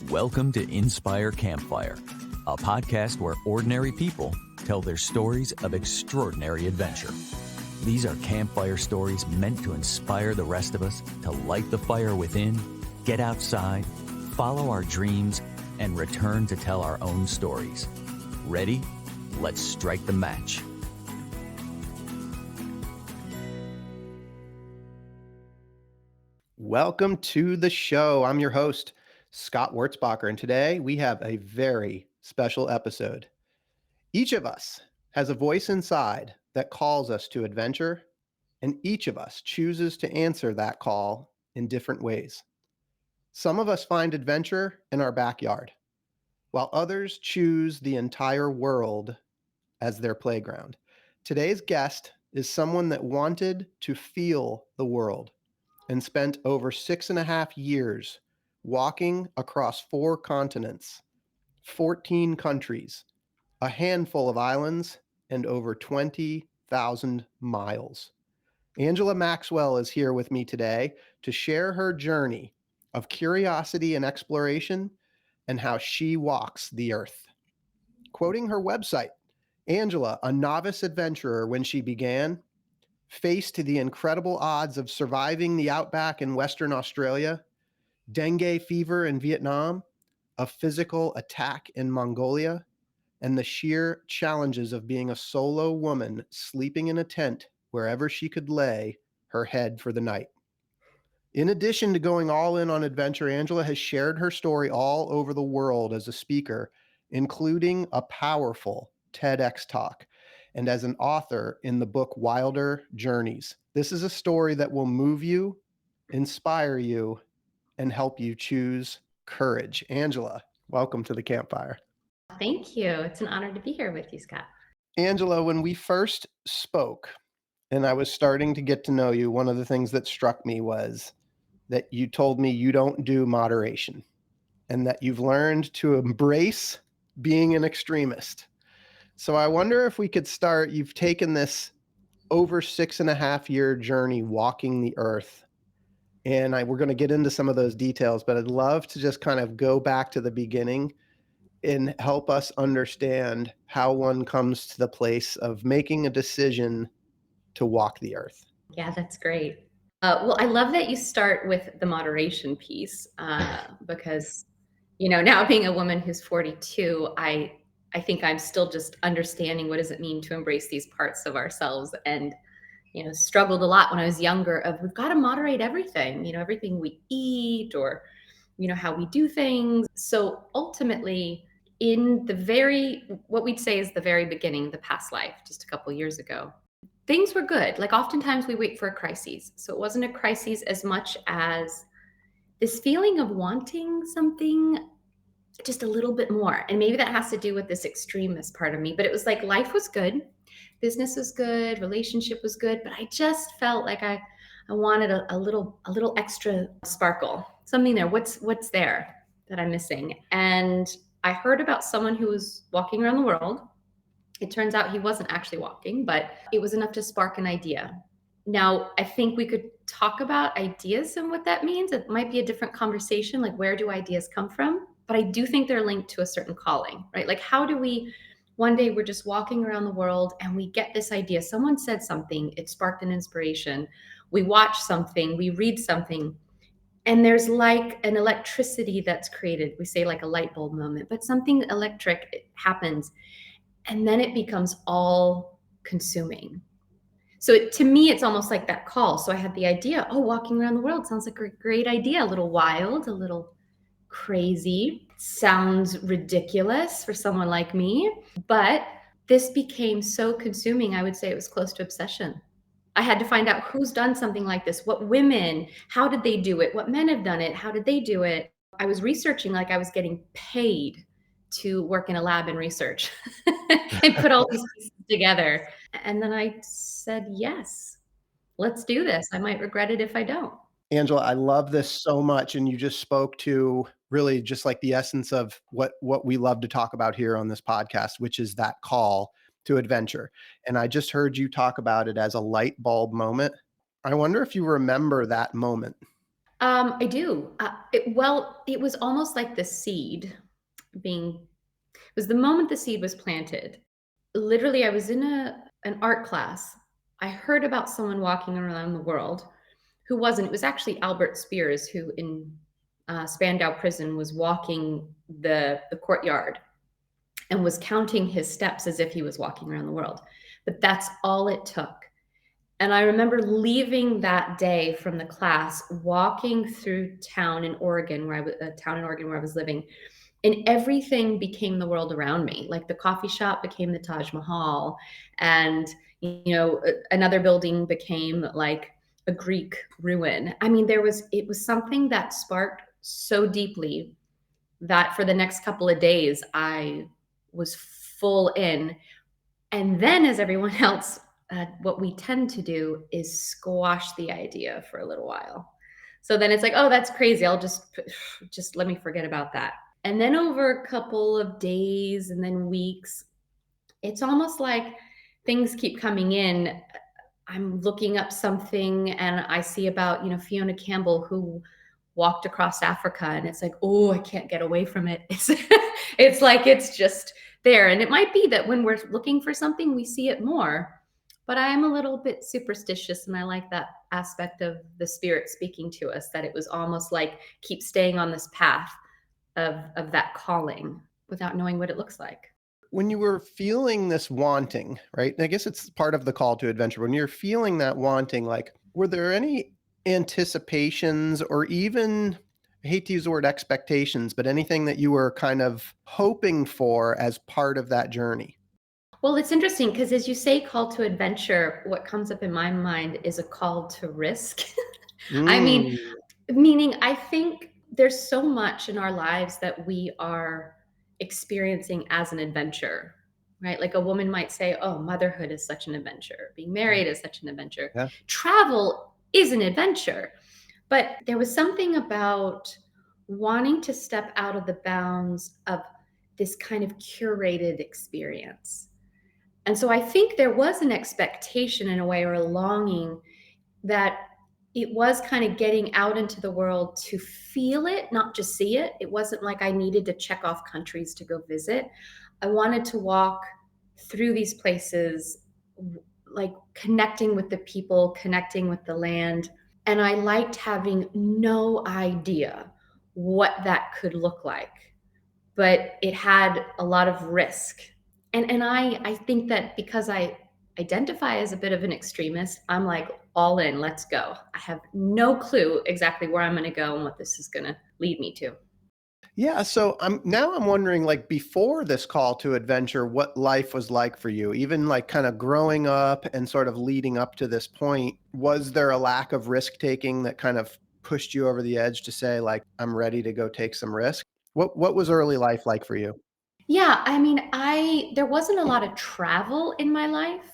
Welcome to Inspire Campfire, a podcast where ordinary people tell their stories of extraordinary adventure. These are campfire stories meant to inspire the rest of us to light the fire within, get outside, follow our dreams, and return to tell our own stories. Ready? Let's strike the match. Welcome to the show. I'm your host, Scott Wurzbacher, and today we have a very special episode. Each of us has a voice inside that calls us to adventure, and each of us chooses to answer that call in different ways. Some of us find adventure in our backyard, while others choose the entire world as their playground. Today's guest is someone that wanted to feel the world and spent over 6.5 years walking across 4 continents, 14 countries, a handful of islands, and over 20,000 miles. Angela Maxwell is here with me today to share her journey of curiosity and exploration and how she walks the earth. Quoting her website, Angela, a novice adventurer when she began, faced the incredible odds of surviving the outback in Western Australia, dengue fever in Vietnam, a physical attack in Mongolia, and the sheer challenges of being a solo woman sleeping in a tent wherever she could lay her head for the night. In addition to going all in on adventure, Angela has shared her story all over the world as a speaker, including a powerful TEDx talk and as an author in the book Wilder Journeys. This is a story that will move you, inspire you, and help you choose courage. Angela, welcome to the campfire. Thank you. It's an honor to be here with you, Scott. Angela, when we first spoke and I was starting to get to know you, one of the things that struck me was that you told me you don't do moderation and that you've learned to embrace being an extremist. So I wonder if we could start, you've taken this over 6.5 year journey walking the earth. And we're going to get into some of those details, but I'd love to just kind of go back to the beginning and help us understand how one comes to the place of making a decision to walk the earth. Yeah, that's great. Well, I love that you start with the moderation piece because, now being a woman who's 42, I think I'm still just understanding what does it mean to embrace these parts of ourselves, and struggled a lot when I was younger of we've got to moderate everything, everything we eat or how we do things. So ultimately, in what we'd say is the very beginning, the past life, just a couple years ago, things were good. Like oftentimes we wait for a crisis. So it wasn't a crisis as much as this feeling of wanting something just a little bit more. And maybe that has to do with this extremist part of me, but it was like life was good. Business was good, relationship was good, but I just felt like I wanted a little extra sparkle, something there. What's there that I'm missing? And I heard about someone who was walking around the world. It turns out he wasn't actually walking, but it was enough to spark an idea. Now, I think we could talk about ideas and what that means. It might be a different conversation, like where do ideas come from? But I do think they're linked to a certain calling, right? Like how do we, one day we're just walking around the world and we get this idea. Someone said something, it sparked an inspiration. We watch something, we read something, and there's like an electricity that's created. We say like a light bulb moment, but something electric happens. And then it becomes all consuming. So to me, it's almost like that call. So I had the idea, walking around the world sounds like a great idea. A little wild, a little crazy, sounds ridiculous for someone like me. But this became so consuming, I would say it was close to obsession. I had to find out who's done something like this, what women, how did they do it? What men have done it? How did they do it? I was researching like I was getting paid to work in a lab and research and put all these pieces together. And then I said, yes, let's do this. I might regret it if I don't. Angela, I love this so much. And you just spoke to really just like the essence of what we love to talk about here on this podcast, which is that call to adventure. And I just heard you talk about it as a light bulb moment. I wonder if you remember that moment. I do. Well, it was almost like the seed being, it was the moment the seed was planted. Literally, I was in an art class. I heard about someone walking around the world who wasn't. It was actually Albert Spears, who in Spandau prison was walking the courtyard and was counting his steps as if he was walking around the world. But that's all it took. And I remember leaving that day from the class, walking through town in Oregon, where I was a town in Oregon where I was living, and everything became the world around me. Like the coffee shop became the Taj Mahal, and another building became like a Greek ruin. I mean, it was something that sparked so deeply that for the next couple of days I was full in. And then, as everyone else, what we tend to do is squash the idea for a little while. So then it's like, oh, that's crazy. I'll just let me forget about that. And then over a couple of days and then weeks, it's almost like things keep coming in. I'm looking up something and I see about, Fiona Campbell, who walked across Africa, and it's like, oh, I can't get away from it. It's like it's just there. And it might be that when we're looking for something, we see it more. But I am a little bit superstitious, and I like that aspect of the spirit speaking to us, that it was almost like keep staying on this path of that calling without knowing what it looks like. When you were feeling this wanting, right? I guess it's part of the call to adventure. When you're feeling that wanting, like, were there any anticipations or even, I hate to use the word expectations, but anything that you were kind of hoping for as part of that journey? Well, it's interesting because as you say call to adventure, what comes up in my mind is a call to risk. I mean, Mm, meaning I think there's so much in our lives that we are experiencing as an adventure, right? Like a woman might say, oh, motherhood is such an adventure. Being married is such an adventure. yeah. Travel is an adventure. But there was something about wanting to step out of the bounds of this kind of curated experience. And so I think there was an expectation in a way, or a longing, that it was kind of getting out into the world to feel it, not just see it. It wasn't like I needed to check off countries to go visit. I wanted to walk through these places, like connecting with the people, connecting with the land. And I liked having no idea what that could look like, but it had a lot of risk. And I think that because I identify as a bit of an extremist, I'm like, all in, let's go. I have no clue exactly where I'm going to go and what this is going to lead me to. Yeah, so I'm wondering, like, before this call to adventure, what life was like for you, even like kind of growing up and sort of leading up to this point. Was there a lack of risk taking that kind of pushed you over the edge to say, like, I'm ready to go take some risk? What was early life like for you? Yeah, I mean, I there wasn't a lot of travel in my life.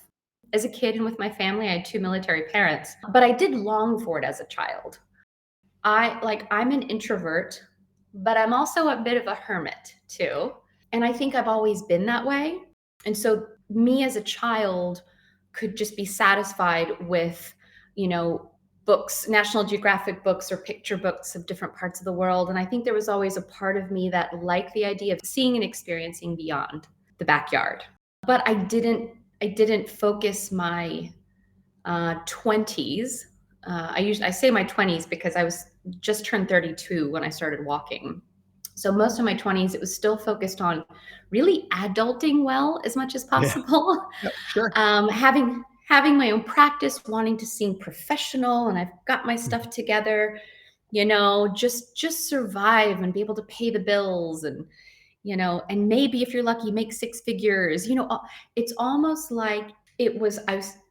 As a kid and with my family, I had two military parents, but I did long for it as a child. I'm an introvert, but I'm also a bit of a hermit too. And I think I've always been that way. And so me as a child could just be satisfied with, you know, books, National Geographic books or picture books of different parts of the world. And I think there was always a part of me that liked the idea of seeing and experiencing beyond the backyard. But I didn't focus my 20s. I say my 20s because I was just turned 32 when I started walking. So most of my 20s, it was still focused on really adulting well as much as Yeah. possible. Yep, sure. Having my own practice, wanting to seem professional, and I've got my stuff together. Just survive and be able to pay the bills, and maybe if you're lucky, make six figures. It's almost like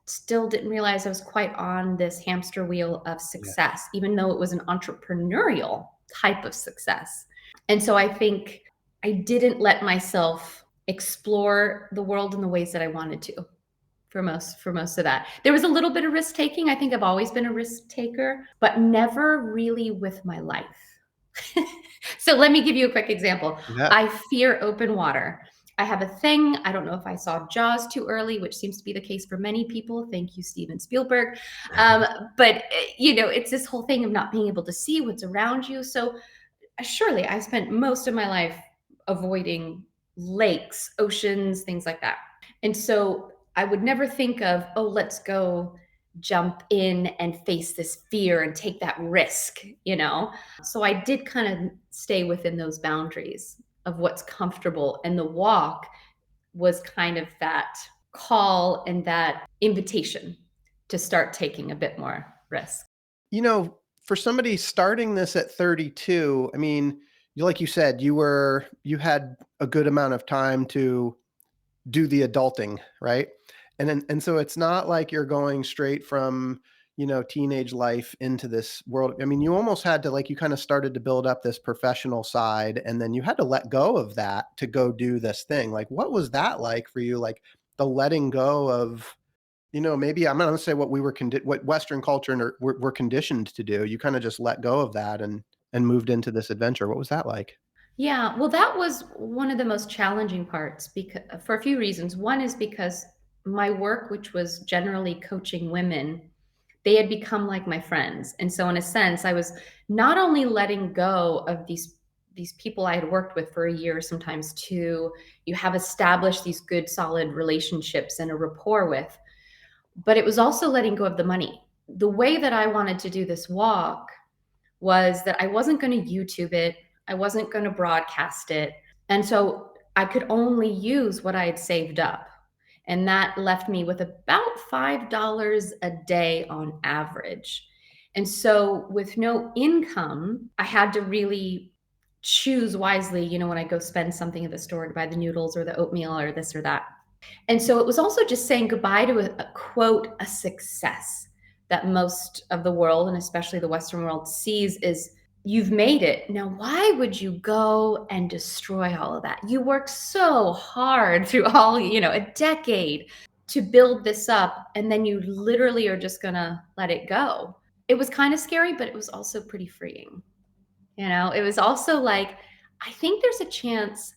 still didn't realize I was quite on this hamster wheel of Yeah. success, even though it was an entrepreneurial type of success. And so I think I didn't let myself explore the world in the ways that I wanted to for most of that. There was a little bit of risk taking. I think I've always been a risk taker, but never really with my life. So let me give you a quick example. Yeah. I fear open water. I have a thing. I don't know if I saw Jaws too early, which seems to be the case for many people. Thank you, Steven Spielberg. But it's this whole thing of not being able to see what's around you. So surely I spent most of my life avoiding lakes, oceans, things like that. And so I would never think of, oh, let's go jump in and face this fear and take that risk. So I did kind of stay within those boundaries of what's comfortable. And the walk was kind of that call and that invitation to start taking a bit more risk. For somebody starting this at 32, I mean, like you said, you had a good amount of time to do the adulting, right? And so it's not like you're going straight from, teenage life into this world. I mean, you almost had to, like, you kind of started to build up this professional side, and then you had to let go of that to go do this thing. Like, what was that like for you? Like the letting go of, maybe I'm not going to say what what Western culture we're conditioned to do. You kind of just let go of that and moved into this adventure. What was that like? Yeah, well, that was one of the most challenging parts because for a few reasons. One is because my work, which was generally coaching women, they had become like my friends. And so in a sense, I was not only letting go of these people I had worked with for a year, sometimes two, you have established these good solid relationships and a rapport with, but it was also letting go of the money. The way that I wanted to do this walk was that I wasn't going to YouTube it. I wasn't going to broadcast it. And so I could only use what I had saved up. And that left me with about $5 a day on average. And so with no income, I had to really choose wisely, when I go spend something at the store to buy the noodles or the oatmeal or this or that. And so it was also just saying goodbye to a quote, a success that most of the world, and especially the Western world, sees is you've made it. Now, why would you go and destroy all of that? You worked so hard through a decade to build this up, and then you literally are just going to let it go. It was kind of scary, but it was also pretty freeing. It was also like, I think there's a chance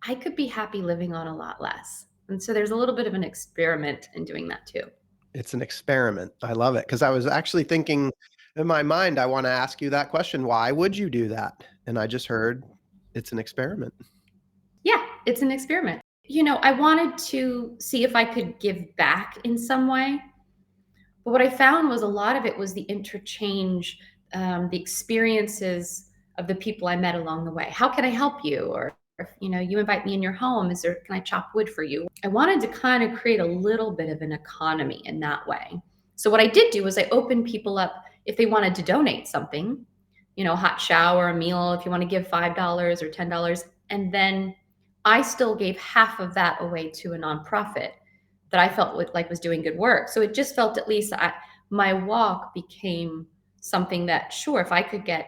I could be happy living on a lot less. And so there's a little bit of an experiment in doing that too. It's an experiment. I love it because I was actually thinking in my mind, I want to ask you that question. Why would you do that? And I just heard it's an experiment. Yeah, it's an experiment. I wanted to see if I could give back in some way. But what I found was a lot of it was the interchange, the experiences of the people I met along the way. How can I help you? Or if you invite me in your home, can I chop wood for you? I wanted to kind of create a little bit of an economy in that way. So what I did do was I opened people up if they wanted to donate something, a hot shower, a meal, if you want to give $5 or $10. And then I still gave half of that away to a nonprofit that I felt like was doing good work. So it just felt at least my walk became something that, sure, if I could get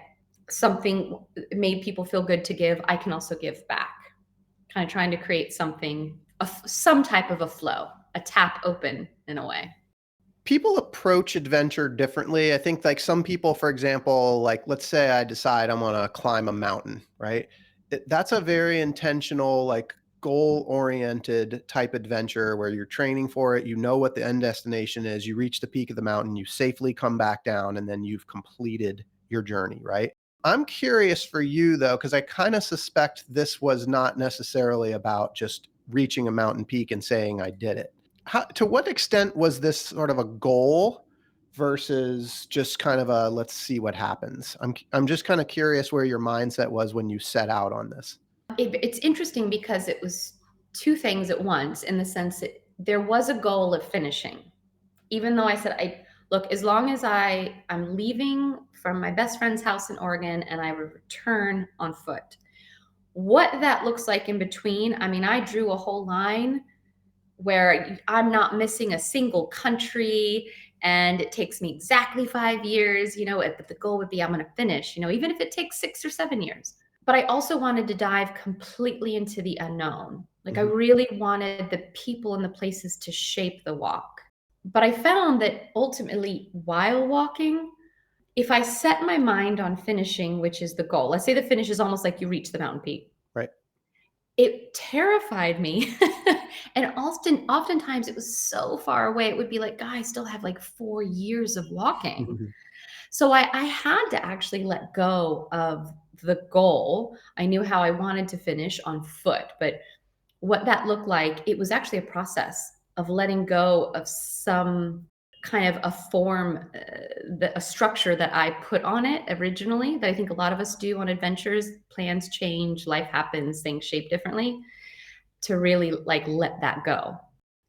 something made people feel good to give, I can also give back. Kind of trying to create something, some type of a flow, a tap open in a way. People approach adventure differently. I think like some people, for example, like let's say I decide I want to climb a mountain, right? That's a very intentional, like goal-oriented type adventure where you're training for it. You know what the end destination is. You reach the peak of the mountain, you safely come back down, and then you've completed your journey, right? I'm curious for you though, because I kind of suspect this was not necessarily about just reaching a mountain peak and saying I did it. To what extent was this sort of a goal versus just kind of a let's see what happens? I'm just kind of curious where your mindset was when you set out on this. It's interesting because it was two things at once in the sense that there was a goal of finishing. Even though I said, look, as long as I'm leaving from my best friend's house in Oregon and I return on foot, what that looks like in between, I mean, I drew a whole line where I'm not missing a single country and it takes me exactly 5 years, but the goal would be I'm going to finish, even if it takes 6 or 7 years. But I also wanted to dive completely into the unknown. Like I really wanted the people and the places to shape the walk. But I found that ultimately while walking, if I set my mind on finishing, which is the goal, let's say the finish is almost like you reach the mountain peak. Right. it terrified me. And oftentimes it was so far away. It would be like, God, I still have like 4 years of walking. Mhm. So I had to actually let go of the goal. I knew how I wanted to finish on foot, but what that looked like, it was actually a process of letting go of some kind of a form, a structure that I put on it originally, that I think a lot of us do on adventures. Plans change, life happens, things shape differently, to really like let that go.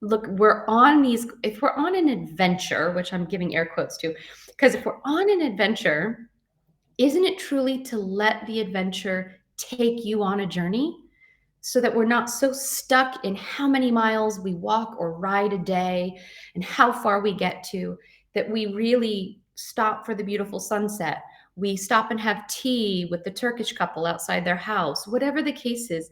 Look, if we're on an adventure, which I'm giving air quotes to, because if we're on an adventure, isn't it truly to let the adventure take you on a journey so that we're not so stuck in how many miles we walk or ride a day and how far we get to, that we really stop for the beautiful sunset? We stop and have tea with the Turkish couple outside their house. Whatever the case is,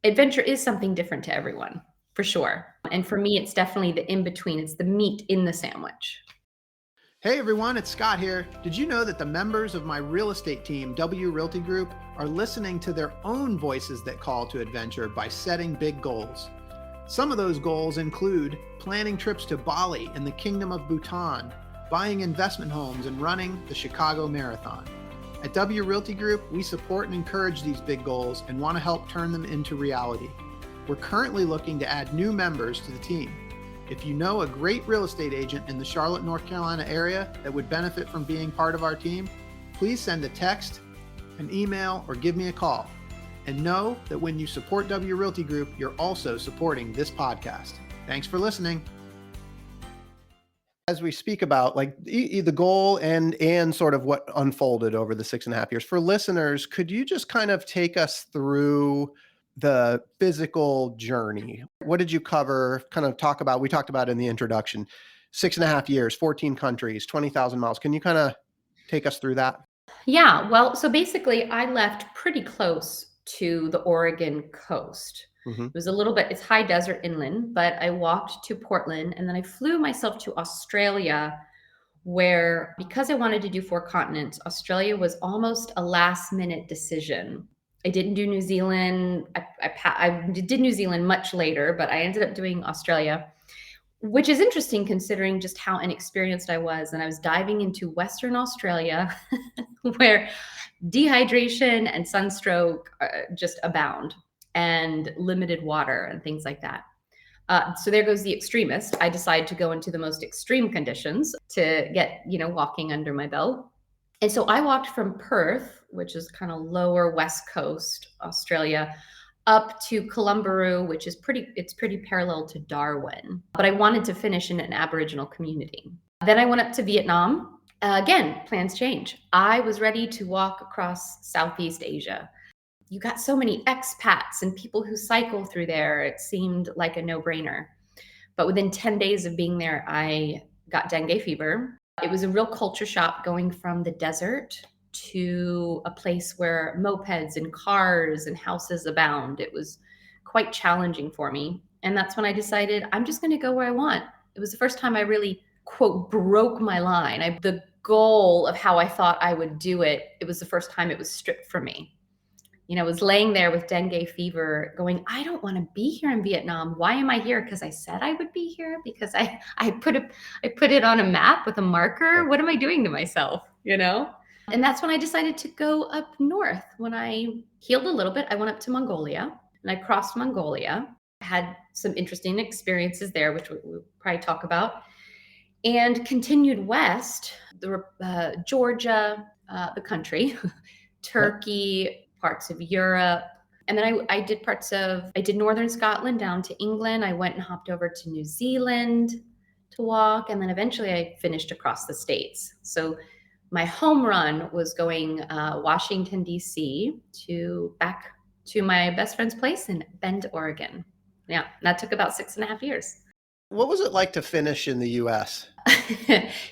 adventure is something different to everyone, for sure. And for me, it's definitely the in between, it's the meat in the sandwich. Hey everyone, it's Scott here. Did you know that the members of my real estate team, W Realty Group, are listening to their own voices that call to adventure by setting big goals? Some of those goals include planning trips to Bali and the Kingdom of Bhutan, buying investment homes, and running the Chicago Marathon. At W Realty Group, we support and encourage these big goals and want to help turn them into reality. We're currently looking to add new members to the team. If you know a great real estate agent in the Charlotte, North Carolina area that would benefit from being part of our team, please send a text, an email, or give me a call. And know that when you support W Realty Group, you're also supporting this podcast. Thanks for listening. As we speak about like the goal and sort of what unfolded over the 6.5 years, for listeners, could you just kind of take us through the physical journey? What did you cover? Kind of talk about, we talked about in the introduction, 6.5 years, 14 countries, 20,000 miles. Can you kind of take us through that? Yeah, well, so basically, I left pretty close to the Oregon coast. Mm-hmm. It was a little bit, it's high desert inland, but I walked to Portland and then I flew myself to Australia, where, because I wanted to do 4 continents, Australia was almost a last minute decision. I didn't do New Zealand. I did New Zealand much later, but I ended up doing Australia, which is interesting considering just how inexperienced I was. And I was diving into Western Australia, where dehydration and sunstroke just abound, and limited water and things like that. So there goes the extremist. I decided to go into the most extreme conditions to get, walking under my belt. And so I walked from Perth, which is kind of lower West Coast Australia, up to Columbaroo, which is pretty parallel to Darwin. But I wanted to finish in an Aboriginal community. Then I went up to Vietnam. Again, plans change. I was ready to walk across Southeast Asia. You got so many expats and people who cycle through there. It seemed like a no-brainer. But within 10 days of being there, I got dengue fever. It was a real culture shock going from the desert to a place where mopeds and cars and houses abound. It was quite challenging for me. And that's when I decided I'm just going to go where I want. It was the first time I really, quote, broke my line. The goal of how I thought I would do it, it was the first time it was stripped from me. I was laying there with dengue fever going, I don't want to be here in Vietnam. Why am I here? Because I said I would be here, because I put it on a map with a marker. What am I doing to myself? And that's when I decided to go up north. When I healed a little bit, I went up to Mongolia and I crossed Mongolia. I had some interesting experiences there, which we'll probably talk about, and continued west, Georgia, the country, Turkey, parts of Europe. And then I did northern Scotland down to England. I went and hopped over to New Zealand to walk. And then eventually I finished across the States. So my home run was going Washington, D.C. back to my best friend's place in Bend, Oregon. Yeah, that took about 6.5 years. What was it like to finish in the U.S.?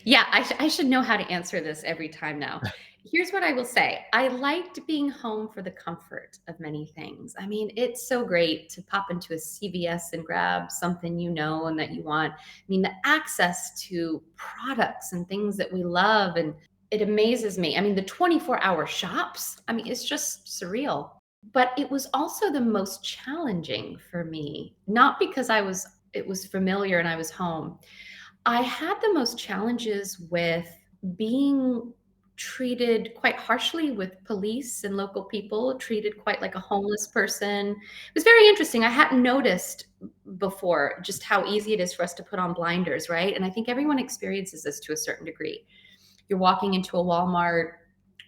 Yeah, I should know how to answer this every time now. Here's what I will say. I liked being home for the comfort of many things. I mean, it's so great to pop into a CVS and grab something and that you want. I mean, the access to products and things that we love, and it amazes me. I mean, the 24-hour shops, I mean, it's just surreal. But it was also the most challenging for me, not because it was familiar and I was home. I had the most challenges with being treated quite harshly with police and local people, treated quite like a homeless person. It was very interesting. I hadn't noticed before just how easy it is for us to put on blinders, right? And I think everyone experiences this to a certain degree. You're walking into a Walmart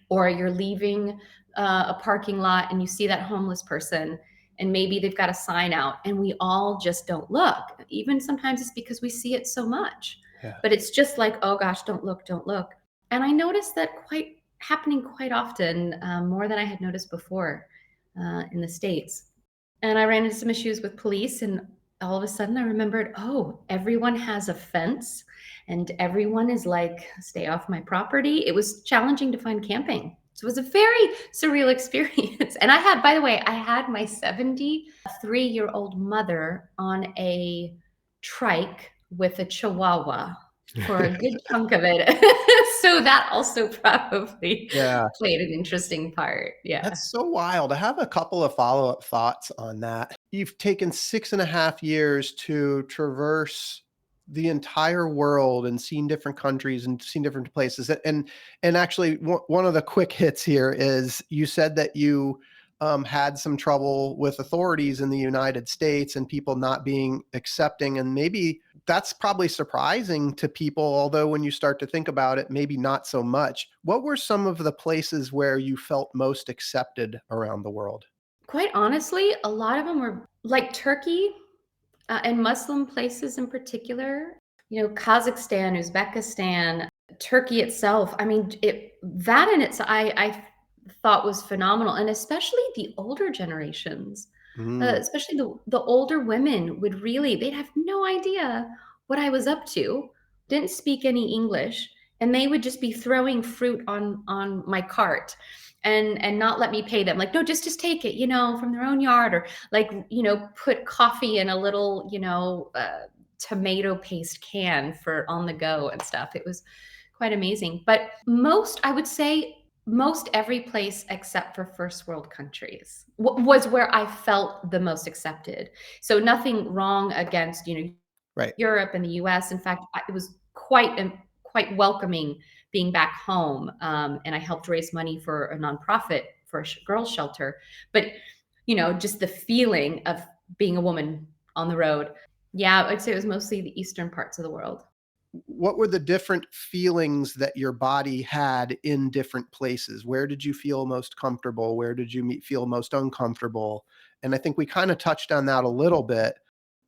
or you're leaving a parking lot and you see that homeless person and maybe they've got a sign out and we all just don't look. Even sometimes it's because we see it so much, Yeah. but it's just like, oh gosh, don't look, don't look. And I noticed that quite happening quite often, more than I had noticed before in the States. And I ran into some issues with police, and all of a sudden I remembered, oh, everyone has a fence and everyone is like, stay off my property. It was challenging to find camping. So it was a very surreal experience. And I had, by the way, I had my 73-year-old mother on a trike with a chihuahua for a good chunk of it. So that also probably Yeah. played an interesting part. Yeah. That's so wild. I have a couple of follow-up thoughts on that. You've taken 6.5 years to traverse the entire world and seen different countries and seen different places. And actually, one of the quick hits here is you said that you had some trouble with authorities in the United States and people not being accepting, and maybe that's probably surprising to people, although when you start to think about it, maybe not so much. What were some of the places where you felt most accepted around the world? Quite honestly, a lot of them were like Turkey, and Muslim places in particular. You know, Kazakhstan, Uzbekistan, Turkey itself. I mean, it that in its I thought was phenomenal, and especially the older generations, Mm, especially the older women would really they'd have no idea what I was up to, didn't speak any English, and they would just be throwing fruit on my cart and not let me pay them. Like, no, just take it, you know, from their own yard, or like, you know, put coffee in a little, you know, tomato paste can for on the go and stuff. It was quite amazing. But most, I would say, most every place except for first world countries was where I felt the most accepted. So nothing wrong against, you know, right. Europe and the US. In fact, it was quite welcoming being back home. And I helped raise money for a nonprofit for a girls shelter. But you know, just the feeling of being a woman on the road. Yeah, I'd say it was mostly the eastern parts of the world. What were the different feelings that your body had in different places? Where did you feel most comfortable? Where did you feel most uncomfortable? And I think we kind of touched on that a little bit,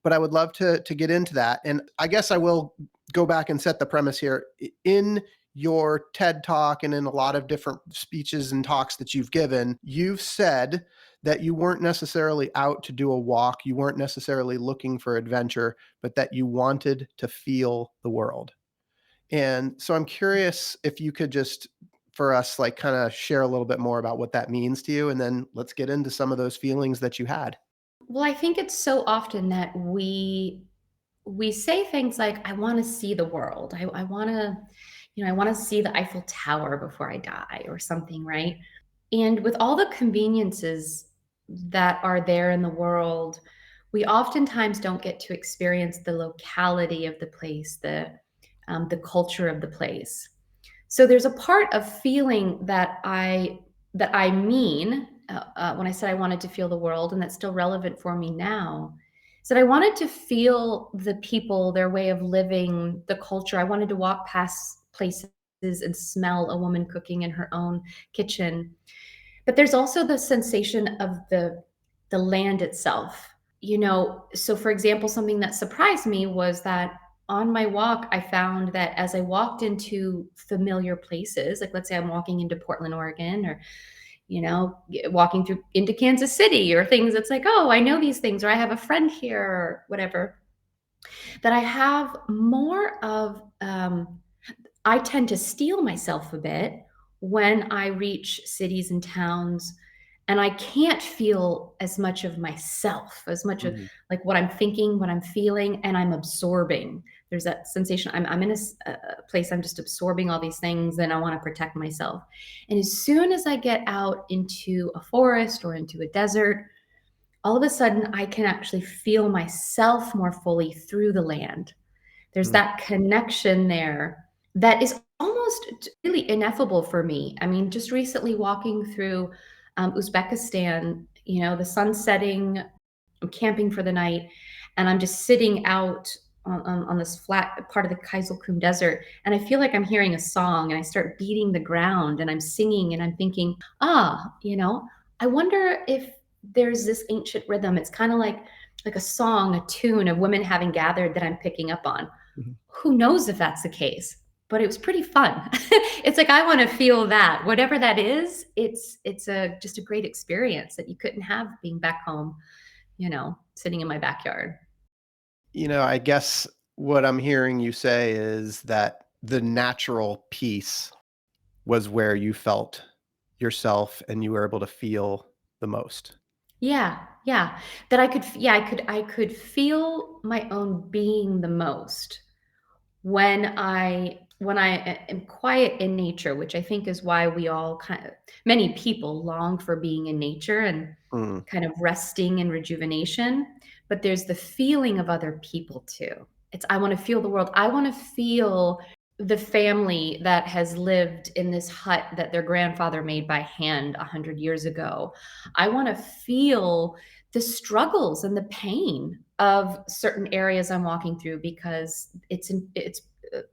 but I would love to get into that. And I guess I will go back and set the premise here. In your TED talk and in a lot of different speeches and talks that you've given, you've said that you weren't necessarily out to do a walk, you weren't necessarily looking for adventure, but that you wanted to feel the world. And so I'm curious if you could just, for us, like kind of share a little bit more about what that means to you. And then let's get into some of those feelings that you had. Well, I think it's so often that we say things like, I want to see the world. I want to, you know, I want to see the Eiffel Tower before I die or something, right? And with all the conveniences that are there in the world, we oftentimes don't get to experience the locality of the place, the culture of the place. So there's a part of feeling that I mean when I said I wanted to feel the world, and that's still relevant for me now. Is that I wanted to feel the people, their way of living, the culture. I wanted to walk past places and smell a woman cooking in her own kitchen. But there's also the sensation of the land itself. You know, so for example, something that surprised me was that on my walk, I found that as I walked into familiar places, like let's say I'm walking into Portland, Oregon, or you know, walking through into Kansas City, or things that's like, oh, I know these things, or I have a friend here, or whatever, that I have more of I tend to steel myself a bit when I reach cities and towns and I can't feel as much of myself, as much of Mhm. like what I'm thinking, what I'm feeling, and I'm absorbing. There's that sensation. I'm in a place, I'm just absorbing all these things, and I want to protect myself. And as soon as I get out into a forest or into a desert, all of a sudden I can actually feel myself more fully through the land. There's Mm. that connection there that is almost really ineffable for me. I mean, just recently walking through Uzbekistan, the sun setting, I'm camping for the night, and I'm just sitting out on this flat part of the Kaiselkum Desert, and I feel like I'm hearing a song, and I start beating the ground, and I'm singing, and I'm thinking, I wonder if there's this ancient rhythm. It's kind of like a song, a tune of women having gathered that I'm picking up on. Mhm. Who knows if that's the case? But it was pretty fun. It's like I want to feel that, whatever that is. It's a just a great experience that you couldn't have being back home, sitting in my backyard. I guess what I'm hearing you say is that the natural peace was where you felt yourself and you were able to feel the most. Yeah, yeah. That I could, yeah, I could feel my own being the most when I am quiet in nature, which I think is why we all many people long for being in nature and Mm. kind of resting and rejuvenation. But there's the feeling of other people too. I want to feel the world. I want to feel the family that has lived in this hut that their grandfather made by hand 100 years ago. I want to feel the struggles and the pain of certain areas I'm walking through because it's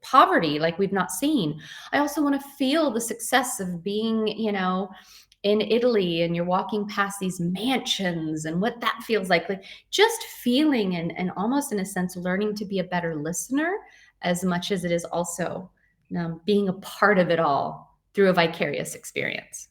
poverty like we've not seen. I also want to feel the success of being, in Italy, and you're walking past these mansions and what that feels like just feeling and almost in a sense learning to be a better listener as much as it is also being a part of it all through a vicarious experience.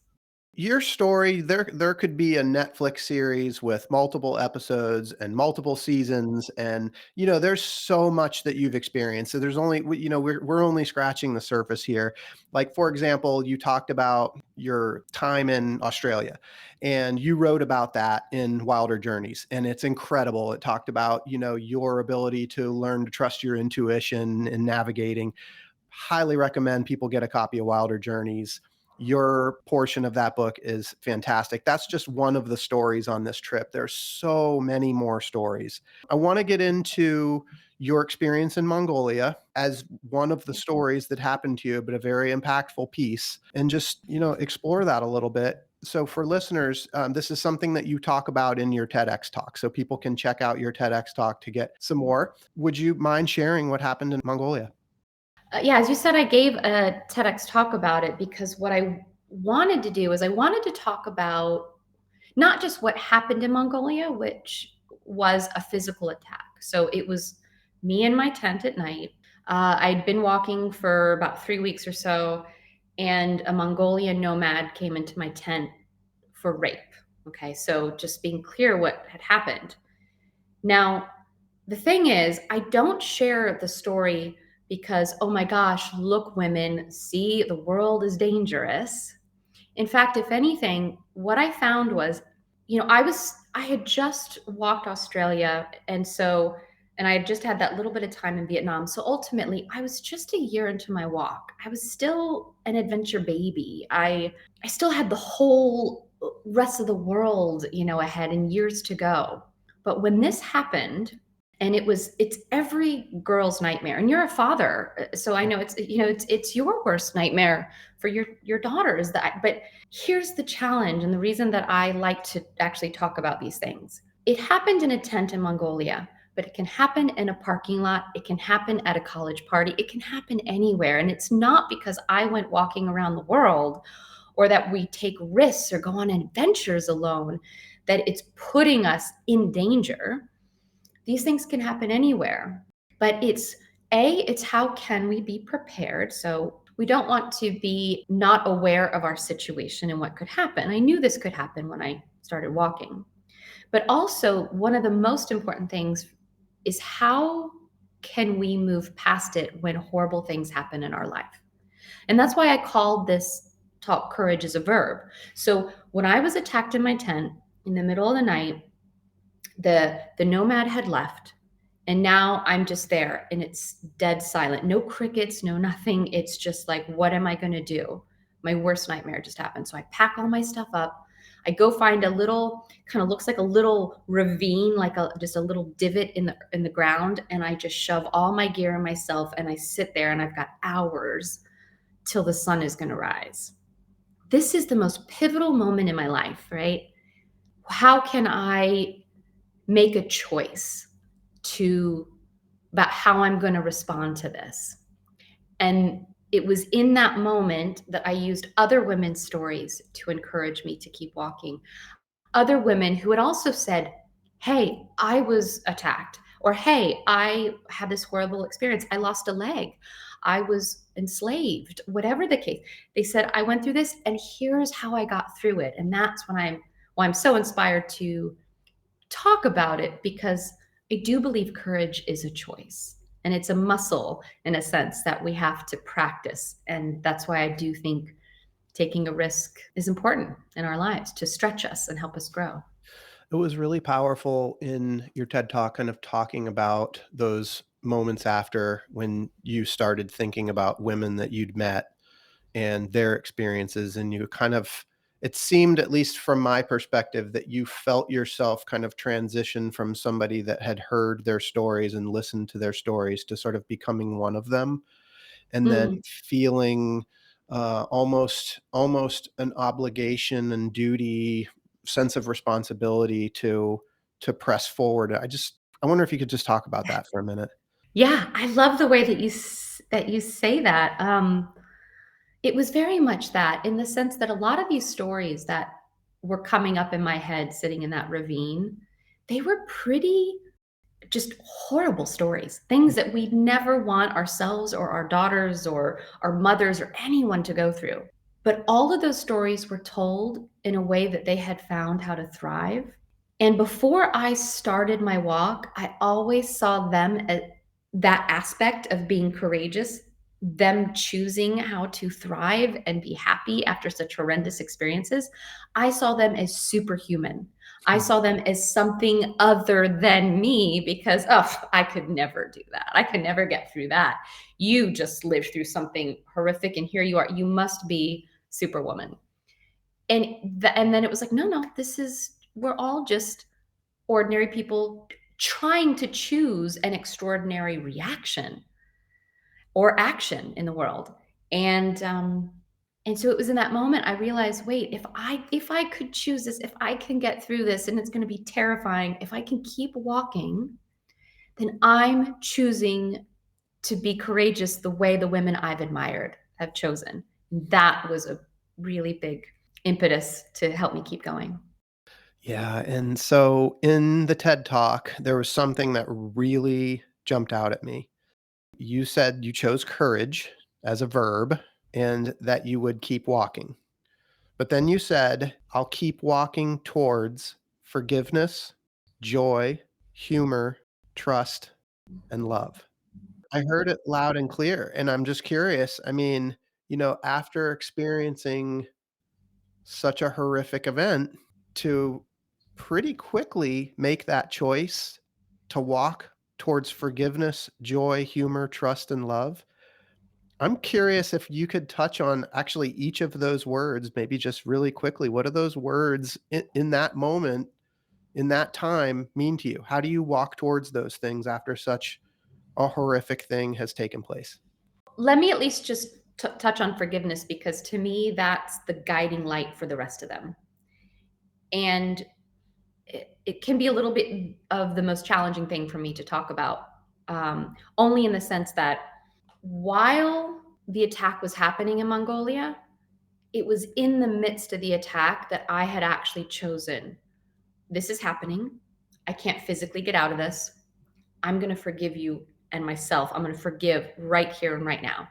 Your story, there could be a Netflix series with multiple episodes and multiple seasons, and there's so much that you've experienced. So there's only we're only scratching the surface here. Like for example, you talked about your time in Australia, and you wrote about that in Wilder Journeys, and it's incredible. It talked about your ability to learn to trust your intuition in navigating. Highly recommend people get a copy of Wilder Journeys. Your portion of that book is fantastic. That's just one of the stories on this trip. There's so many more stories. I want to get into your experience in Mongolia as one of the stories that happened to you, but a very impactful piece, and just, explore that a little bit. So for listeners, this is something that you talk about in your TEDx talk. So people can check out your TEDx talk to get some more. Would you mind sharing what happened in Mongolia? Yeah, as you said, I gave a TEDx talk about it because what I wanted to do is I wanted to talk about not just what happened in Mongolia, which was a physical attack. So it was me in my tent at night. I'd been walking for about 3 weeks or so, and a Mongolian nomad came into my tent for rape. Okay, so just being clear what had happened. Now, the thing is, I don't share the story because, oh my gosh, look, women, see, the world is dangerous. In fact, if anything, what I found was, I had just walked Australia. And I had just had that little bit of time in Vietnam. So ultimately, I was just a year into my walk. I was still an adventure baby. I still had the whole rest of the world, ahead and years to go. But when this happened, and it's every girl's nightmare. And you're a father, so I know it's your worst nightmare for your daughters. But here's the challenge, and the reason that I like to actually talk about these things. It happened in a tent in Mongolia, but it can happen in a parking lot. It can happen at a college party. It can happen anywhere. And it's not because I went walking around the world or that we take risks or go on adventures alone that it's putting us in danger. These things can happen anywhere. But it's how can we be prepared? So we don't want to be not aware of our situation and what could happen. I knew this could happen when I started walking. But also, one of the most important things is how can we move past it when horrible things happen in our life? And that's why I called this taught courage as a verb. So when I was attacked in my tent in the middle of the night, the nomad had left, and now I'm just there and it's dead silent. No crickets, no nothing. It's just like, what am I going to do? My worst nightmare just happened. So I pack all my stuff up. I go find a little, kind of looks like a little ravine, like just a little divot in the ground, and I just shove all my gear and myself, and I sit there, and I've got hours till the sun is going to rise. This is the most pivotal moment in my life, right? How can I make a choice about how I'm going to respond to this? And it was in that moment that I used other women's stories to encourage me to keep walking. Other women who had also said, hey, I was attacked, or hey, I had this horrible experience. I lost a leg. I was enslaved, whatever the case. They said, I went through this, and here's how I got through it. And that's when I'm so inspired to talk about it, because I do believe courage is a choice, and it's a muscle in a sense that we have to practice. And that's why I do think taking a risk is important in our lives to stretch us and help us grow. It was really powerful in your TED Talk, kind of talking about those moments after when you started thinking about women that you'd met and their experiences. And you kind of, it seemed, at least from my perspective, that you felt yourself kind of transition from somebody that had heard their stories and listened to their stories to sort of becoming one of them, and then Mm. feeling almost an obligation and duty, sense of responsibility to press forward. I wonder if you could just talk about that for a minute. Yeah, I love the way that you say that. It was very much that, in the sense that a lot of these stories that were coming up in my head, sitting in that ravine, they were pretty just horrible stories, things that we'd never want ourselves or our daughters or our mothers or anyone to go through. But all of those stories were told in a way that they had found how to thrive. And before I started my walk, I always saw them at that aspect of being courageous, them choosing how to thrive and be happy after such horrendous experiences. I saw them as superhuman. I saw them as something other than me, because, oh, I could never do that. I could never get through that. You just lived through something horrific, and here you are. You must be Superwoman. And then it was like, no, we're all just ordinary people trying to choose an extraordinary reaction or action in the world. And so it was in that moment I realized, wait, if I could choose this, if I can get through this, and it's going to be terrifying, if I can keep walking, then I'm choosing to be courageous the way the women I've admired have chosen. That was a really big impetus to help me keep going. Yeah, and so in the TED Talk, there was something that really jumped out at me. You said you chose courage as a verb and that you would keep walking. But then you said, I'll keep walking towards forgiveness, joy, humor, trust, and love. I heard it loud and clear, and I'm just curious. I mean, after experiencing such a horrific event, to pretty quickly make that choice to walk towards forgiveness, joy, humor, trust, and love. I'm curious if you could touch on actually each of those words, maybe just really quickly. What do those words in that moment, in that time, mean to you? How do you walk towards those things after such a horrific thing has taken place? Let me at least just touch on forgiveness, because to me, that's the guiding light for the rest of them. And it can be a little bit of the most challenging thing for me to talk about, only in the sense that while the attack was happening in Mongolia, it was in the midst of the attack that I had actually chosen, this is happening. I can't physically get out of this. I'm going to forgive you and myself. I'm going to forgive right here and right now.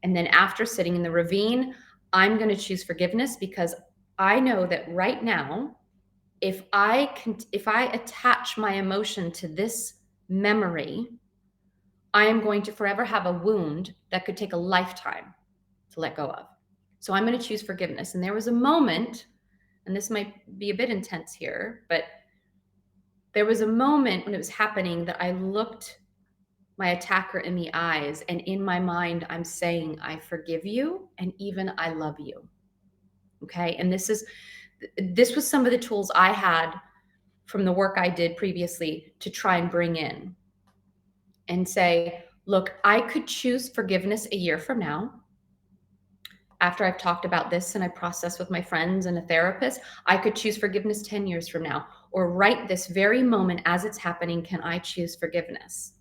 And then after sitting in the ravine, I'm going to choose forgiveness, because I know that right now, if I attach my emotion to this memory, I am going to forever have a wound that could take a lifetime to let go of. So I'm going to choose forgiveness. And there was a moment, and this might be a bit intense here, but there was a moment when it was happening that I looked my attacker in the eyes, and in my mind, I'm saying, I forgive you, and even I love you. Okay. And this was some of the tools I had from the work I did previously to try and bring in and say, look, I could choose forgiveness a year from now. After I've talked about this and I process with my friends and a therapist, I could choose forgiveness 10 years from now, or right this very moment as it's happening, can I choose forgiveness?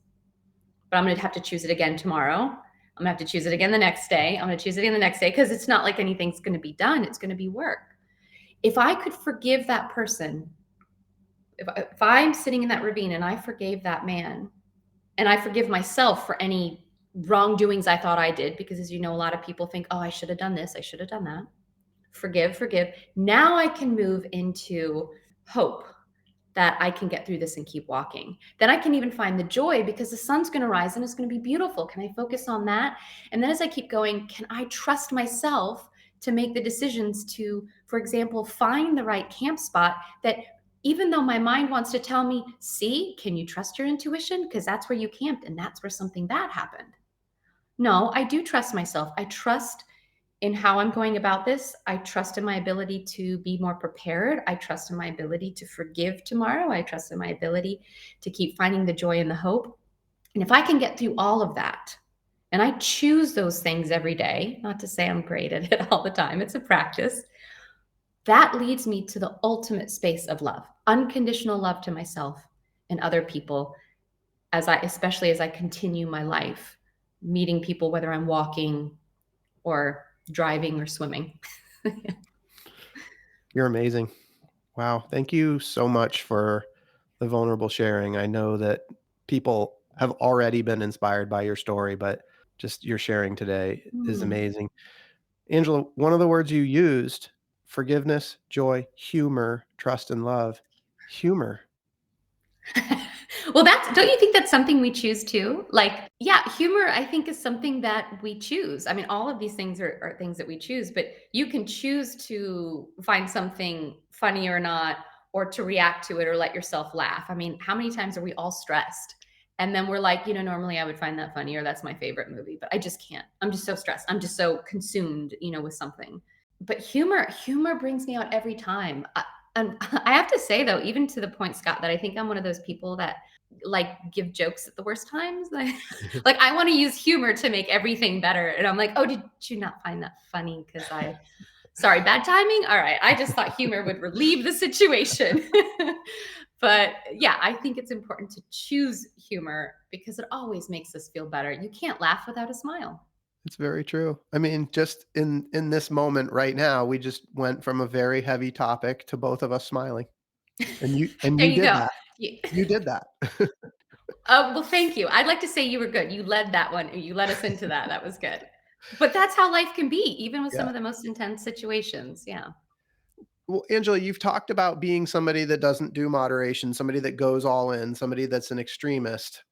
But I'm going to have to choose it again tomorrow. I'm going to have to choose it again the next day. I'm going to choose it again the next day, because it's not like anything's going to be done. It's going to be work. If I could forgive that person, if I'm sitting in that ravine and I forgave that man, and I forgive myself for any wrongdoings I thought I did, because as you know, a lot of people think, oh, I should have done this, I should have done that. Forgive. Now I can move into hope that I can get through this and keep walking. Then I can even find the joy, because the sun's going to rise and it's going to be beautiful. Can I focus on that? And then as I keep going, can I trust myself to make the decisions to, for example, find the right camp spot that, even though my mind wants to tell me, see, can you trust your intuition? Because that's where you camped and that's where something bad happened. No, I do trust myself. I trust in how I'm going about this. I trust in my ability to be more prepared. I trust in my ability to forgive tomorrow. I trust in my ability to keep finding the joy and the hope. And if I can get through all of that, and I choose those things every day, not to say I'm great at it all the time, it's a practice, that leads me to the ultimate space of love, unconditional love to myself and other people, especially as I continue my life, meeting people, whether I'm walking or driving or swimming. You're amazing. Wow. Thank you so much for the vulnerable sharing. I know that people have already been inspired by your story, but just your sharing today is Hmm. amazing. Angela, one of the words you used, forgiveness, joy, humor, trust, and love. Humor. Well, don't you think that's something we choose too? Like, yeah, humor, I think, is something that we choose. I mean, all of these things are things that we choose, but you can choose to find something funny or not, or to react to it, or let yourself laugh. I mean, how many times are we all stressed? And then we're like, normally I would find that funny, or that's my favorite movie, but I just can't. I'm just so stressed. I'm just so consumed, with something. But humor brings me out every time. And I have to say, though, even to the point, Scott, that I think I'm one of those people that give jokes at the worst times. Like I want to use humor to make everything better. And I'm like, oh, did you not find that funny? Sorry, bad timing. All right. I just thought humor would relieve the situation. But yeah, I think it's important to choose humor, because it always makes us feel better. You can't laugh without a smile. It's very true. I mean, just in this moment right now, we just went from a very heavy topic to both of us smiling. And you There you did go. that. You did that. Well, thank you. I'd like to say you were good. You led that one. You led us into that. That was good. But that's how life can be, even with some Yeah. of the most intense situations. Yeah. Well, Angela, you've talked about being somebody that doesn't do moderation, somebody that goes all in, somebody that's an extremist.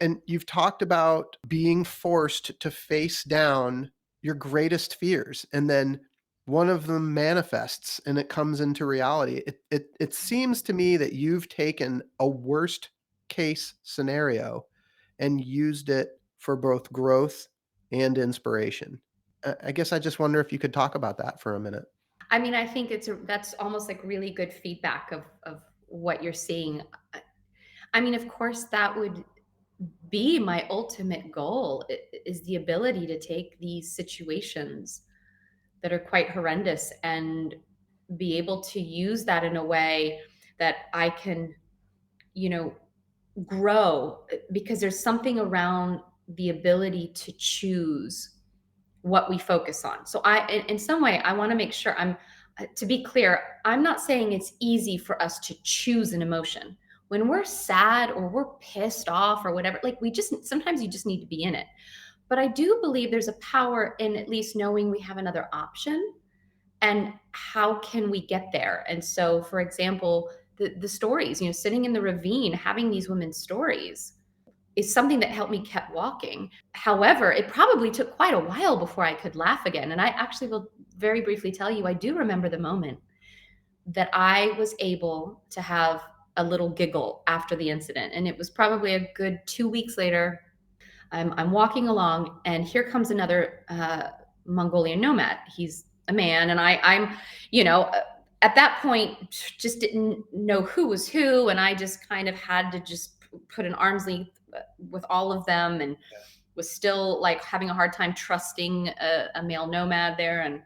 And you've talked about being forced to face down your greatest fears, and then one of them manifests and it comes into reality. It seems to me that you've taken a worst case scenario and used it for both growth and inspiration. I guess I just wonder if you could talk about that for a minute. I mean, I think that's almost like really good feedback of what you're seeing. I mean, of course, that would be my ultimate goal, is the ability to take these situations that are quite horrendous and be able to use that in a way that I can, you know, grow, because there's something around the ability to choose what we focus on. So in some way, I want to make sure to be clear, I'm not saying it's easy for us to choose an emotion. When we're sad or we're pissed off or whatever, like sometimes you just need to be in it. But I do believe there's a power in at least knowing we have another option, and how can we get there. And so, for example, the stories, sitting in the ravine, having these women's stories, is something that helped me keep walking. However, it probably took quite a while before I could laugh again. And I actually will very briefly tell you, I do remember the moment that I was able to have a little giggle after the incident. And it was probably a good 2 weeks later. I'm walking along, and here comes another Mongolian nomad. He's a man, and I'm, you know, at that point, just didn't know who was who, and I just kind of had to just put an arm's length with all of them, and was still like having a hard time trusting a male nomad there.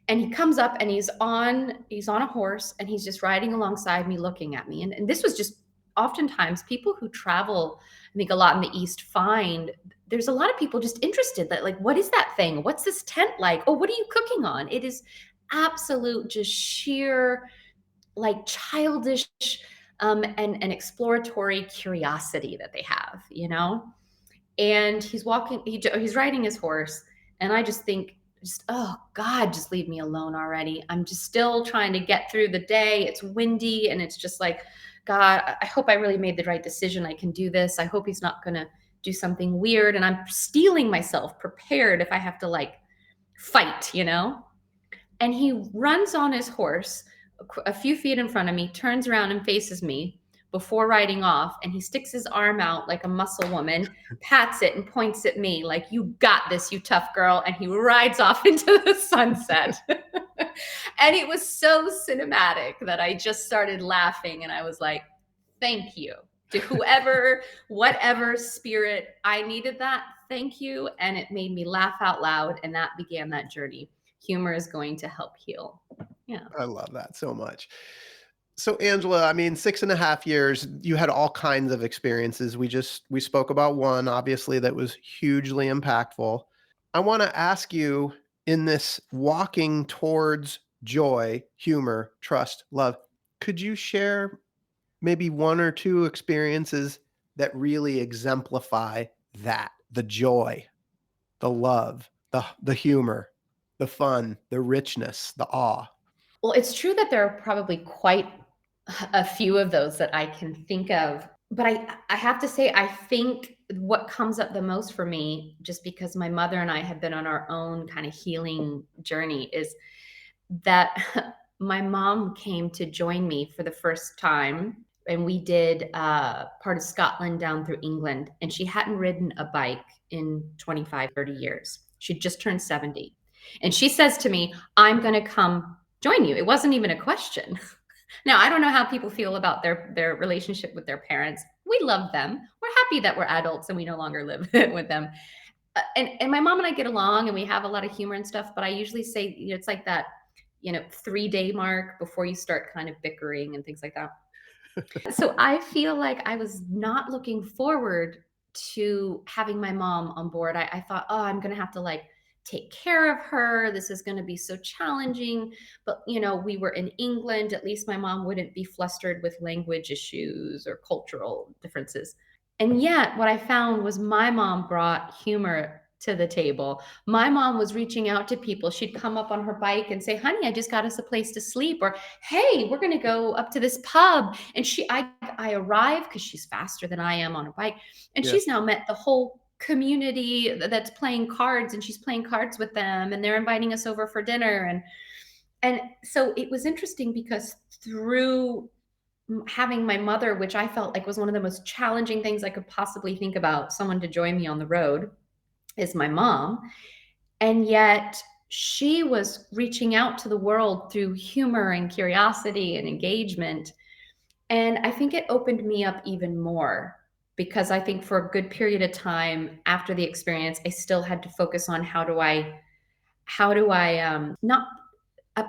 And he comes up, and he's on a horse, and he's just riding alongside me, looking at me. And this was just, oftentimes people who travel, I think, a lot in the East, find there's a lot of people just interested, that like, what is that thing? What's this tent like? Oh, what are you cooking on? It is absolute, just sheer, like, childish and exploratory curiosity that they have, you know? And he's riding his horse, and I just think, just, oh God, just leave me alone already. I'm just still trying to get through the day. It's windy, and it's just like, God, I hope I really made the right decision. I can do this. I hope he's not going to do something weird. And I'm steeling myself prepared if I have to, like, fight, you know? And he runs on his horse a few feet in front of me, turns around and faces me before riding off. And he sticks his arm out like a muscle woman, pats it, and points at me like, you got this, you tough girl. And he rides off into the sunset. And it was so cinematic that I just started laughing. And I was like, thank you to whoever, whatever spirit, I needed that. Thank you. And it made me laugh out loud. And that began that journey. Humor is going to help heal. Yeah. I love that so much. So Angela, I mean, 6.5 years, you had all kinds of experiences. We spoke about one, obviously, that was hugely impactful. I want to ask you, in this walking towards joy, humor, trust, love, could you share maybe one or two experiences that really exemplify that? The joy, the love, the humor, the fun, the richness, the awe. Well, it's true that there are probably quite a few of those that I can think of. But I have to say, I think what comes up the most for me, just because my mother and I have been on our own kind of healing journey, is that my mom came to join me for the first time. And we did part of Scotland down through England. And she hadn't ridden a bike in 25, 30 years. She'd just turned 70. And she says to me, I'm going to come join you. It wasn't even a question. Now, I don't know how people feel about their relationship with their parents. We love them. We're happy that we're adults and we no longer live with them. And my mom and I get along, and we have a lot of humor and stuff. But I usually say, it's like that, 3-day mark before you start kind of bickering and things like that. So I feel like I was not looking forward to having my mom on board. I thought, oh, I'm going to have to, like, take care of her. This is going to be so challenging. But, we were in England. At least my mom wouldn't be flustered with language issues or cultural differences. And yet what I found was my mom brought humor to the table. My mom was reaching out to people. She'd come up on her bike and say, honey, I just got us a place to sleep. Or, hey, we're going to go up to this pub. And I arrived, because she's faster than I am on a bike. And Yeah. she's now met the whole community that's playing cards, and she's playing cards with them, and they're inviting us over for dinner. And so it was interesting, because through having my mother, which I felt like was one of the most challenging things I could possibly think about, someone to join me on the road, is my mom. And yet she was reaching out to the world through humor and curiosity and engagement. And I think it opened me up even more, because I think for a good period of time after the experience, I still had to focus on how do I not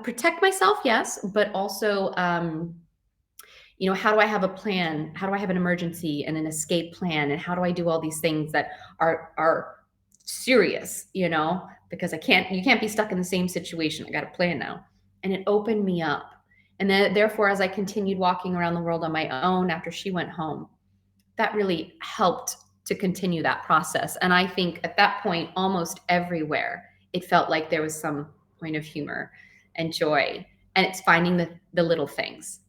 protect myself, yes, but also, how do I have a plan? How do I have an emergency and an escape plan? And how do I do all these things that are serious, because you can't be stuck in the same situation. I got a plan now. And it opened me up. And then therefore, as I continued walking around the world on my own after she went home, that really helped to continue that process. And I think at that point, almost everywhere, it felt like there was some point of humor and joy. And it's finding the little things.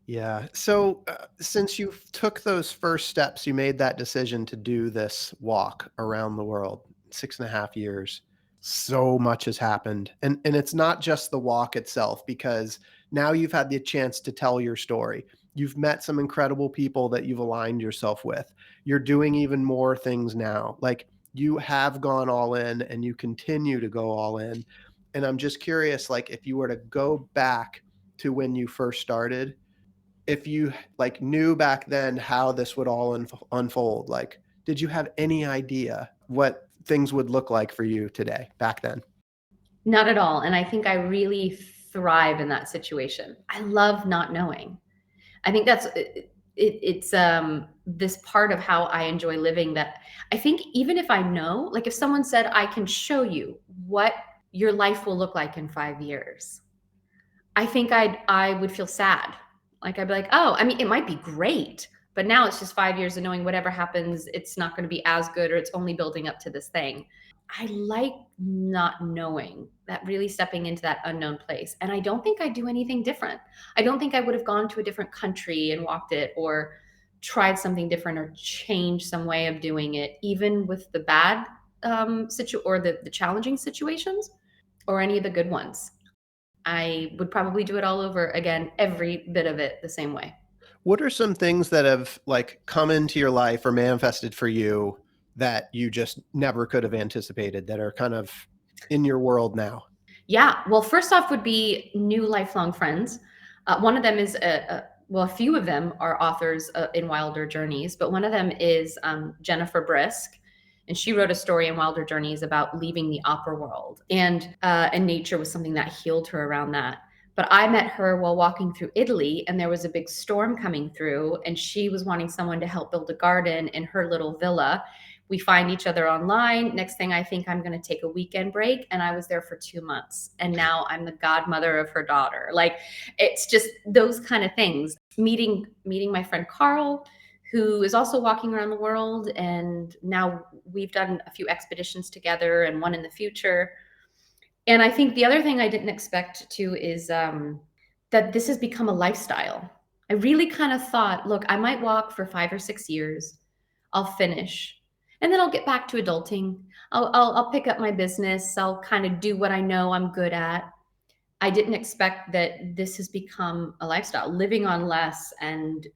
Yeah. So since you took those first steps, you made that decision to do this walk around the world, 6.5 years. So much has happened. And it's not just the walk itself, because now you've had the chance to tell your story. You've met some incredible people that you've aligned yourself with. You're doing even more things now. Like, you have gone all in and you continue to go all in. And I'm just curious, like, if you were to go back to when you first started, if you like knew back then how this would all unfold, like, did you have any idea what things would look like for you today back then? Not at all. And I think I really thrive in that situation. I love not knowing. I think it's this part of how I enjoy living, that I think even if I know, like if someone said, I can show you what your life will look like in 5 years, I think I would feel sad. Like I'd be like, oh, I mean, it might be great, but now it's just 5 years of knowing whatever happens, it's not going to be as good, or it's only building up to this thing. I like not knowing, that really stepping into that unknown place. And I don't think I'd do anything different. I don't think I would have gone to a different country and walked it, or tried something different, or changed some way of doing it, even with the bad or the challenging situations, or any of the good ones. I would probably do it all over again, every bit of it the same way. What are some things that have like come into your life or manifested for you that you just never could have anticipated, that are kind of in your world now? Yeah. Well, first off would be new lifelong friends. One of them is well, a few of them are authors in Wilder Journeys, but one of them is Jennifer Brisk, and she wrote a story in Wilder Journeys about leaving the opera world, and nature was something that healed her around that. But I met her while walking through Italy, and there was a big storm coming through, and she was wanting someone to help build a garden in her little villa. We find each other online. Next thing I think I'm going to take a weekend break. And I was there for 2 months. And now I'm the godmother of her daughter. Like, it's just those kind of things. Meeting my friend Carl, who is also walking around the world. And now we've done a few expeditions together and one in the future. And I think the other thing I didn't expect to is that this has become a lifestyle. I really kind of thought, look, I might walk for 5 or 6 years. I'll finish. And then I'll get back to adulting. I'll pick up my business. I'll kind of do what I know I'm good at. I didn't expect that this has become a lifestyle, living on less and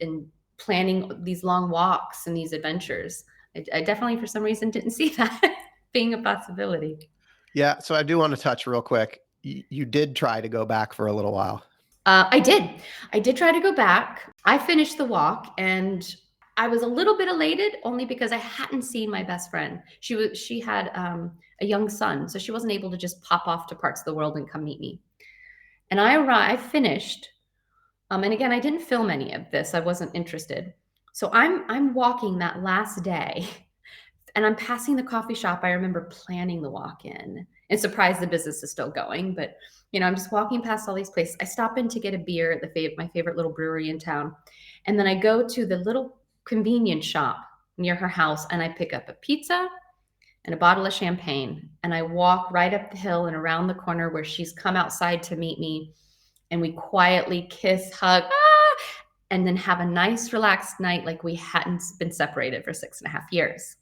planning these long walks and these adventures. I definitely, for some reason, didn't see that being a possibility. Yeah. So I do want to touch real quick. You did try to go back for a little while. I did. I did try to go back. I finished the walk, and I was a little bit elated, only because I hadn't seen my best friend. She had a young son, so she wasn't able to just pop off to parts of the world and come meet me. And I finished, and again, I didn't film any of this. I wasn't interested. So I'm walking that last day, and I'm passing the coffee shop I remember planning the walk in, and surprised the business is still going. But I'm just walking past all these places. I stop in to get a beer at my favorite little brewery in town, and then I go to the little convenience shop near her house, and I pick up a pizza and a bottle of champagne, and I walk right up the hill and around the corner where she's come outside to meet me, and we quietly kiss, hug, and then have a nice relaxed night, like we hadn't been separated for 6.5 years.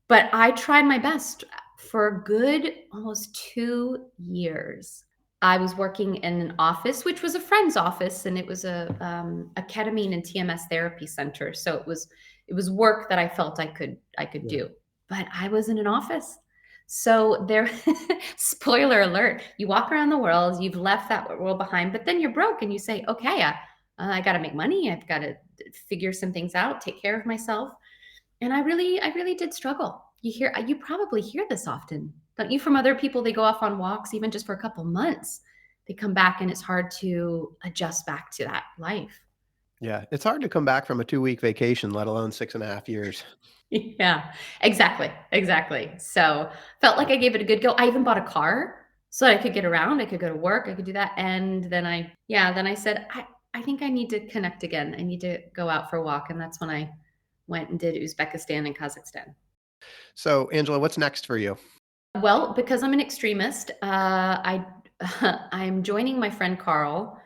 But I tried my best for a good almost 2 years. I was working in an office, which was a friend's office, and it was a ketamine and TMS therapy center. So it was work that I felt I could do. But I was in an office. So there, spoiler alert, you walk around the world, you've left that world behind, but then you're broke and you say, okay, I got to make money. I've got to figure some things out, take care of myself. And I really did struggle. You probably hear this often, don't you, from other people? They go off on walks, even just for a couple months. They come back and it's hard to adjust back to that life. Yeah. It's hard to come back from a 2-week vacation, let alone 6.5 years. Yeah, exactly. So felt like I gave it a good go. I even bought a car so I could get around. I could go to work. I could do that. And then I said, I think I need to connect again. I need to go out for a walk. And that's when I went and did Uzbekistan and Kazakhstan. So, Angela, what's next for you? Well, because I'm an extremist, I'm joining my friend Carl.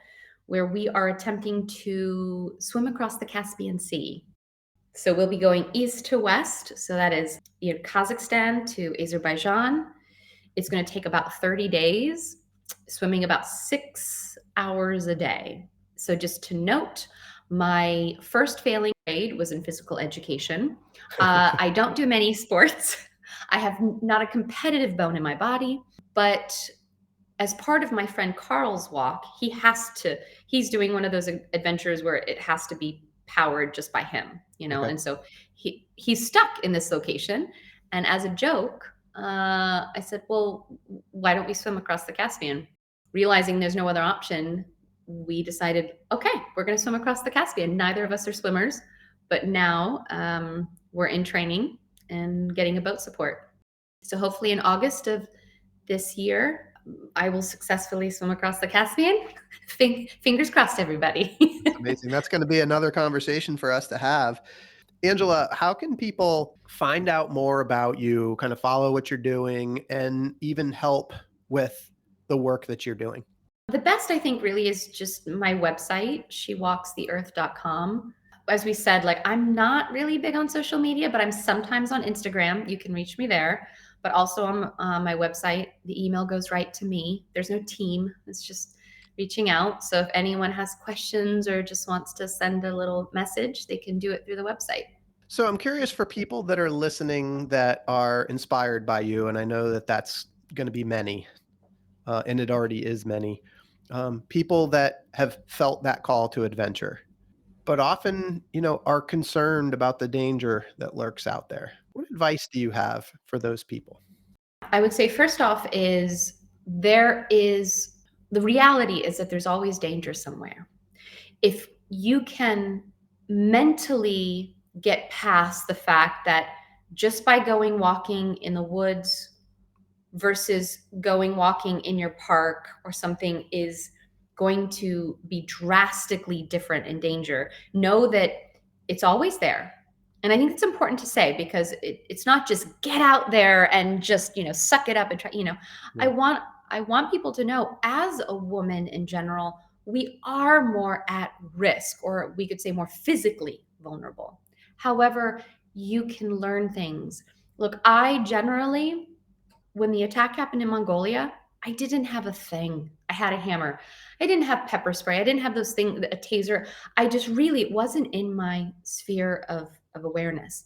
where we are attempting to swim across the Caspian Sea. So we'll be going east to west. So that is, Kazakhstan to Azerbaijan. It's going to take about 30 days, swimming about 6 hours a day. So just to note, my first failing grade was in physical education. I don't do many sports. I have not a competitive bone in my body, but as part of my friend Carl's walk, he's doing one of those adventures where it has to be powered just by him, Okay. and so he's stuck in this location. And as a joke, I said, well, why don't we swim across the Caspian? Realizing there's no other option, we decided, okay, we're going to swim across the Caspian. Neither of us are swimmers, but now we're in training and getting a boat support. So hopefully in August of this year, I will successfully swim across the Caspian. Fingers crossed, everybody. That's amazing. That's going to be another conversation for us to have. Angela, how can people find out more about you, kind of follow what you're doing, and even help with the work that you're doing? The best, I think, really is just my website, shewalkstheearth.com. As we said, like, I'm not really big on social media, but I'm sometimes on Instagram. You can reach me there. But also on my website, the email goes right to me. There's no team. It's just reaching out. So if anyone has questions or just wants to send a little message, they can do it through the website. So I'm curious, for people that are listening that are inspired by you, and I know that that's going to be many, and it already is many, people that have felt that call to adventure, but often, are concerned about the danger that lurks out there. What advice do you have for those people? I would say first off is the reality is that there's always danger somewhere. If you can mentally get past the fact that just by going walking in the woods versus going walking in your park or something is going to be drastically different in danger, know that it's always there. And I think it's important to say, because it's not just get out there and just, suck it up and try, I Yeah. want people to know, as a woman in general, we are more at risk, or we could say more physically vulnerable. However, you can learn things. Look, I generally, when the attack happened in Mongolia, I didn't have a thing. I had a hammer. I didn't have pepper spray. I didn't have those things, a taser. I just really, it wasn't in my sphere of awareness.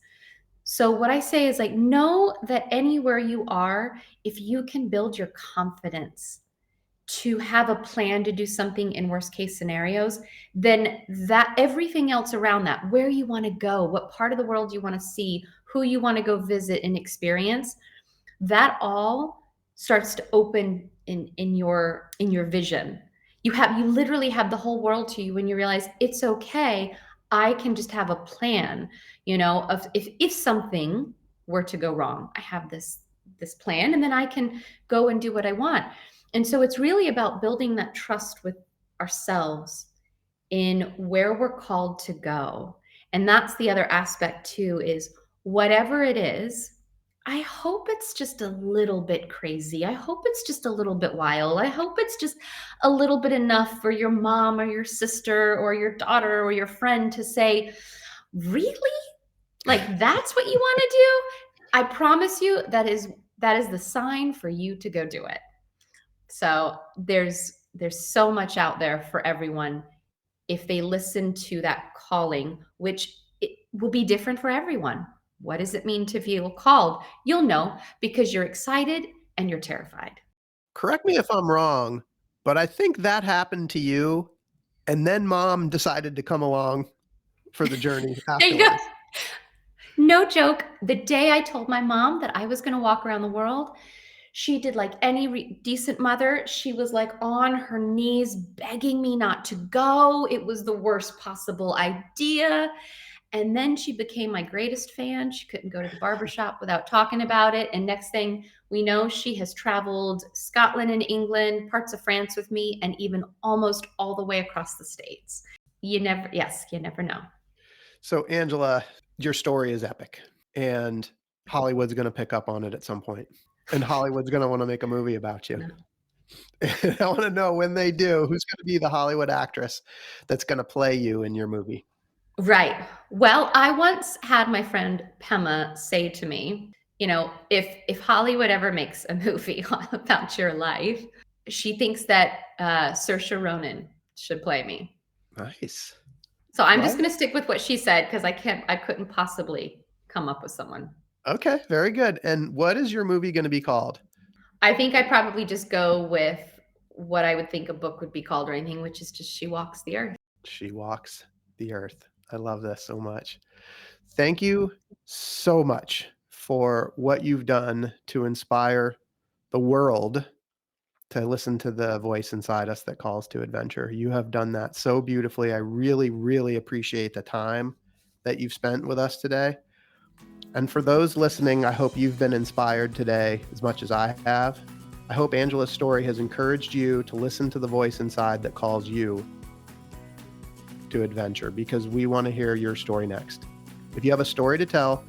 So what I say is, like, know that anywhere you are, if you can build your confidence to have a plan to do something in worst case scenarios, then that everything else around that, where you want to go, what part of the world you want to see, who you want to go visit and experience, that all starts to open in your vision. You literally have the whole world to you when you realize it's okay. I can just have a plan, of if something were to go wrong, I have this plan, and then I can go and do what I want. And so it's really about building that trust with ourselves in where we're called to go. And that's the other aspect too, is whatever it is, I hope it's just a little bit crazy. I hope it's just a little bit wild. I hope it's just a little bit enough for your mom or your sister or your daughter or your friend to say, really? Like, that's what you want to do? I promise you that is the sign for you to go do it. So there's so much out there for everyone if they listen to that calling, which it will be different for everyone. What does it mean to feel called? You'll know, because you're excited and you're terrified. Correct me if I'm wrong, but I think that happened to you, and then mom decided to come along for the journey There you go. afterwards. No joke. The day I told my mom that I was going to walk around the world, she did like any decent mother. She was like on her knees begging me not to go. It was the worst possible idea. And then she became my greatest fan. She couldn't go to the barbershop without talking about it. And next thing we know, she has traveled Scotland and England, parts of France with me, and even almost all the way across the States. You never know. So, Angela, your story is epic, and Hollywood's going to pick up on it at some point, and Hollywood's going to want to make a movie about you. I want to know when they do, who's going to be the Hollywood actress that's going to play you in your movie? Right. Well, I once had my friend Pema say to me, if Hollywood ever makes a movie about your life, she thinks that Saoirse Ronan should play me. Nice. So I'm just Right. going to stick with what she said because I couldn't possibly come up with someone. Okay, very good. And what is your movie going to be called? I think I'd probably just go with what I would think a book would be called or anything, which is just She Walks the Earth. She Walks the Earth. I love this so much. Thank you so much for what you've done to inspire the world to listen to the voice inside us that calls to adventure. You have done that so beautifully. I really, really appreciate the time that you've spent with us today. And for those listening, I hope you've been inspired today as much as I have. I hope Angela's story has encouraged you to listen to the voice inside that calls you to adventure, because we want to hear your story next. If you have a story to tell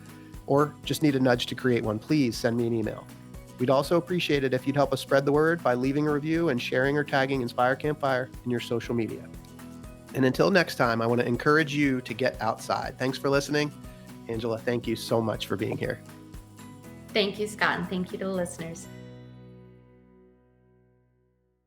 or just need a nudge to create one, please send me an email. We'd also appreciate it if you'd help us spread the word by leaving a review and sharing or tagging Inspire Campfire in your social media. And until next time, I want to encourage you to get outside. Thanks for listening. Angela, thank you so much for being here. Thank you, Scott, and thank you to the listeners.